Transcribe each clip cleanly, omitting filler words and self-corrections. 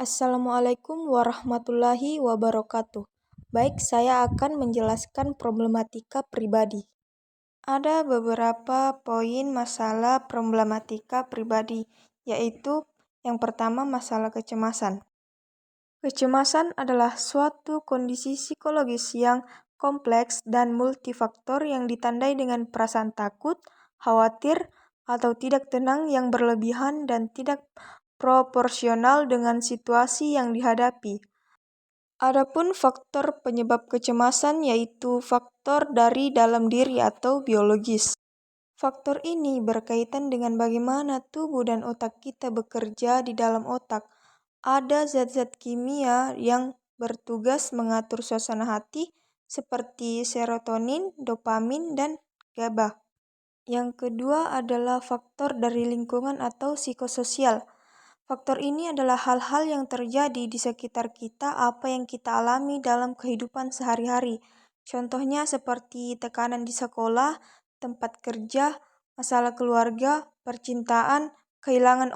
Assalamualaikum warahmatullahi wabarakatuh. Baik, saya akan menjelaskan problematika pribadi. Ada beberapa poin masalah problematika pribadi, yaitu yang pertama masalah kecemasan. Kecemasan adalah suatu kondisi psikologis yang kompleks dan multifaktor yang ditandai dengan perasaan takut, khawatir, atau tidak tenang yang berlebihan dan tidak proporsional dengan situasi yang dihadapi. Adapun faktor penyebab kecemasan yaitu faktor dari dalam diri atau biologis. Faktor ini berkaitan dengan bagaimana tubuh dan otak kita bekerja di dalam otak. Ada zat-zat kimia yang bertugas mengatur suasana hati seperti serotonin, dopamin, dan GABA. Yang kedua adalah faktor dari lingkungan atau psikososial. Faktor ini adalah hal-hal yang terjadi di sekitar kita, apa yang kita alami dalam kehidupan sehari-hari. Contohnya seperti tekanan di sekolah, tempat kerja, masalah keluarga, percintaan, kehilangan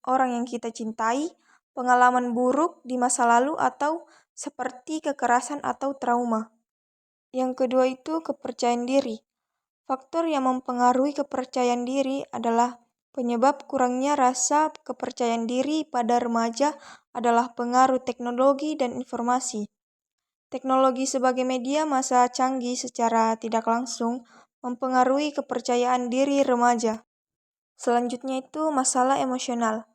orang yang kita cintai, pengalaman buruk di masa lalu, atau seperti kekerasan atau trauma. Yang kedua itu kepercayaan diri. Faktor yang mempengaruhi kepercayaan diri adalah penyebab kurangnya rasa kepercayaan diri pada remaja adalah pengaruh teknologi dan informasi. Teknologi sebagai media massa canggih secara tidak langsung mempengaruhi kepercayaan diri remaja. Selanjutnya itu masalah emosional.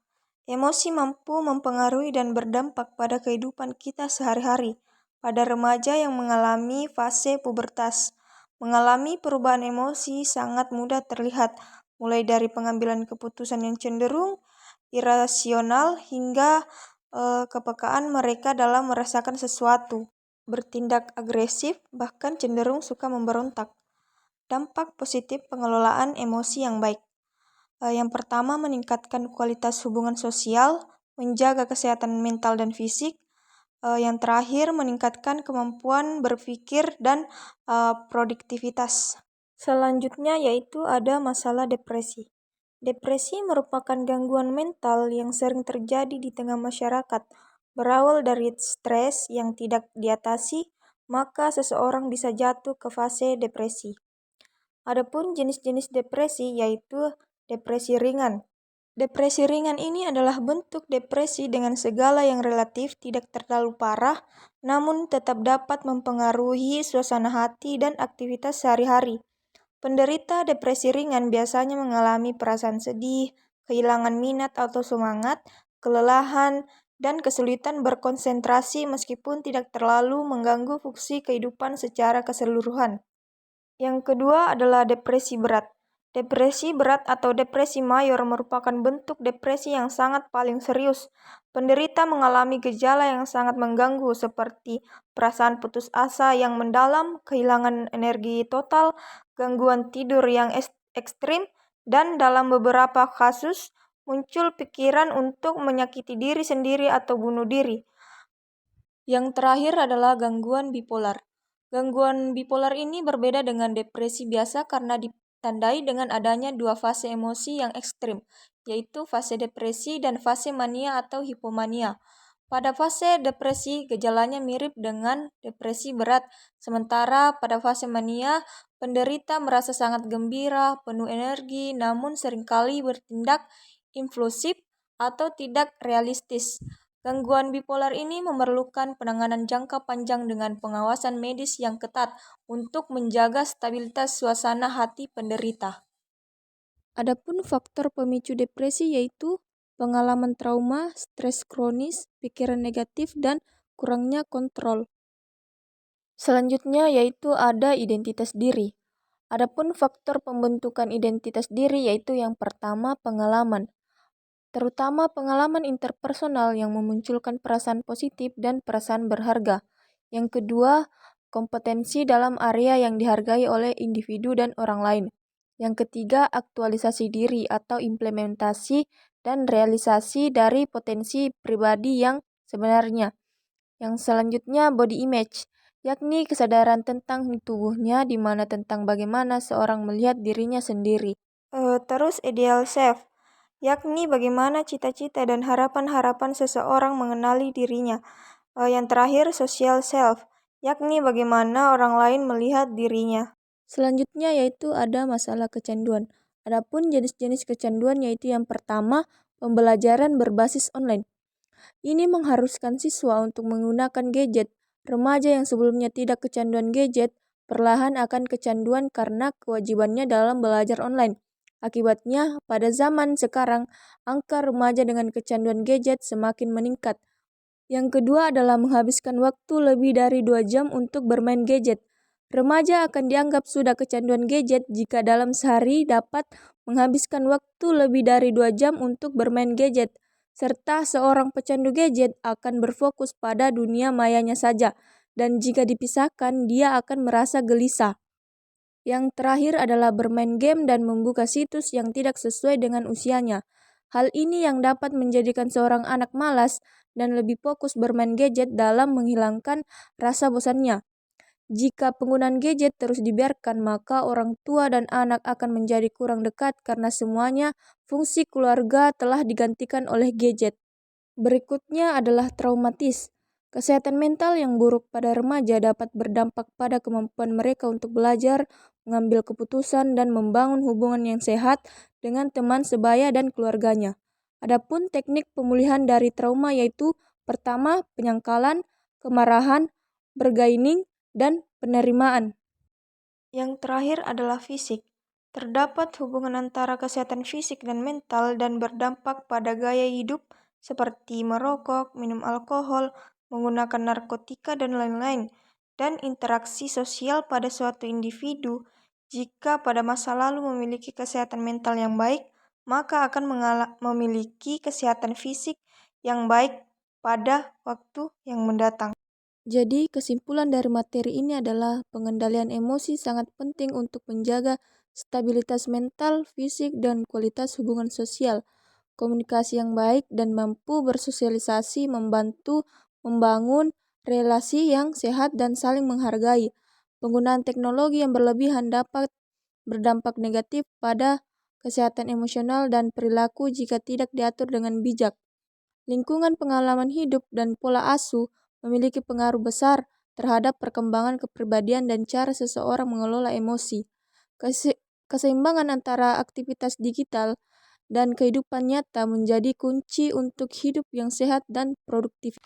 Emosi mampu mempengaruhi dan berdampak pada kehidupan kita sehari-hari. Pada remaja yang mengalami fase pubertas, mengalami perubahan emosi sangat mudah terlihat, mulai dari pengambilan keputusan yang cenderung irasional hingga kepekaan mereka dalam merasakan sesuatu, bertindak agresif, bahkan cenderung suka memberontak. Dampak positif pengelolaan emosi yang baik. Yang pertama, meningkatkan kualitas hubungan sosial, menjaga kesehatan mental dan fisik. Yang terakhir, meningkatkan kemampuan berpikir dan produktivitas. Selanjutnya yaitu ada masalah depresi. Depresi merupakan gangguan mental yang sering terjadi di tengah masyarakat. Berawal dari stres yang tidak diatasi, maka seseorang bisa jatuh ke fase depresi. Adapun jenis-jenis depresi yaitu depresi ringan. Depresi ringan ini adalah bentuk depresi dengan segala yang relatif tidak terlalu parah, namun tetap dapat mempengaruhi suasana hati dan aktivitas sehari-hari. Penderita depresi ringan biasanya mengalami perasaan sedih, kehilangan minat atau semangat, kelelahan, dan kesulitan berkonsentrasi meskipun tidak terlalu mengganggu fungsi kehidupan secara keseluruhan. Yang kedua adalah depresi berat. Depresi berat atau depresi mayor merupakan bentuk depresi yang sangat paling serius. Penderita mengalami gejala yang sangat mengganggu seperti perasaan putus asa yang mendalam, kehilangan energi total, gangguan tidur yang ekstrim, dan dalam beberapa kasus muncul pikiran untuk menyakiti diri sendiri atau bunuh diri. Yang terakhir adalah gangguan bipolar. Gangguan bipolar ini berbeda dengan depresi biasa karena ditandai dengan adanya dua fase emosi yang ekstrim, yaitu fase depresi dan fase mania atau hipomania. Pada fase depresi, gejalanya mirip dengan depresi berat, sementara pada fase mania, penderita merasa sangat gembira, penuh energi, namun seringkali bertindak impulsif atau tidak realistis. Gangguan bipolar ini memerlukan penanganan jangka panjang dengan pengawasan medis yang ketat untuk menjaga stabilitas suasana hati penderita. Adapun faktor pemicu depresi yaitu pengalaman trauma, stres kronis, pikiran negatif, dan kurangnya kontrol. Selanjutnya yaitu ada identitas diri. Adapun faktor pembentukan identitas diri yaitu yang pertama pengalaman, terutama pengalaman interpersonal yang memunculkan perasaan positif dan perasaan berharga. Yang kedua, kompetensi dalam area yang dihargai oleh individu dan orang lain. Yang ketiga, aktualisasi diri atau implementasi dan realisasi dari potensi pribadi yang sebenarnya. Yang selanjutnya, body image, yakni kesadaran tentang tubuhnya di mana tentang bagaimana seorang melihat dirinya sendiri. Terus ideal self. yakni bagaimana cita-cita dan harapan-harapan seseorang mengenali dirinya. Yang terakhir, social self, yakni bagaimana orang lain melihat dirinya. Selanjutnya yaitu ada masalah kecanduan. Adapun jenis-jenis kecanduan yaitu yang pertama, pembelajaran berbasis online. Ini mengharuskan siswa untuk menggunakan gadget. Remaja yang sebelumnya tidak kecanduan gadget, perlahan akan kecanduan karena kewajibannya dalam belajar online. Akibatnya, pada zaman sekarang, angka remaja dengan kecanduan gadget semakin meningkat. Yang kedua adalah menghabiskan waktu lebih dari 2 jam untuk bermain gadget. Remaja akan dianggap sudah kecanduan gadget jika dalam sehari dapat menghabiskan waktu lebih dari 2 jam untuk bermain gadget, serta seorang pecandu gadget akan berfokus pada dunia mayanya saja, dan jika dipisahkan dia akan merasa gelisah. Yang terakhir adalah bermain game dan membuka situs yang tidak sesuai dengan usianya. Hal ini yang dapat menjadikan seorang anak malas dan lebih fokus bermain gadget dalam menghilangkan rasa bosannya. Jika penggunaan gadget terus dibiarkan, maka orang tua dan anak akan menjadi kurang dekat karena semuanya fungsi keluarga telah digantikan oleh gadget. Berikutnya adalah traumatis. Kesehatan mental yang buruk pada remaja dapat berdampak pada kemampuan mereka untuk belajar, mengambil keputusan, dan membangun hubungan yang sehat dengan teman sebaya dan keluarganya. Adapun teknik pemulihan dari trauma yaitu pertama, penyangkalan, kemarahan, bargaining, dan penerimaan. Yang terakhir adalah fisik. Terdapat hubungan antara kesehatan fisik dan mental dan berdampak pada gaya hidup seperti merokok, minum alkohol, menggunakan narkotika, dan lain-lain, dan interaksi sosial pada suatu individu. Jika pada masa lalu memiliki kesehatan mental yang baik, maka akan memiliki kesehatan fisik yang baik pada waktu yang mendatang. Jadi, kesimpulan dari materi ini adalah pengendalian emosi sangat penting untuk menjaga stabilitas mental, fisik, dan kualitas hubungan sosial. Komunikasi yang baik dan mampu bersosialisasi membantu membangun relasi yang sehat dan saling menghargai. Penggunaan teknologi yang berlebihan dapat berdampak negatif pada kesehatan emosional dan perilaku jika tidak diatur dengan bijak. Lingkungan, pengalaman hidup, dan pola asuh memiliki pengaruh besar terhadap perkembangan kepribadian dan cara seseorang mengelola emosi. Keseimbangan antara aktivitas digital dan kehidupan nyata menjadi kunci untuk hidup yang sehat dan produktif.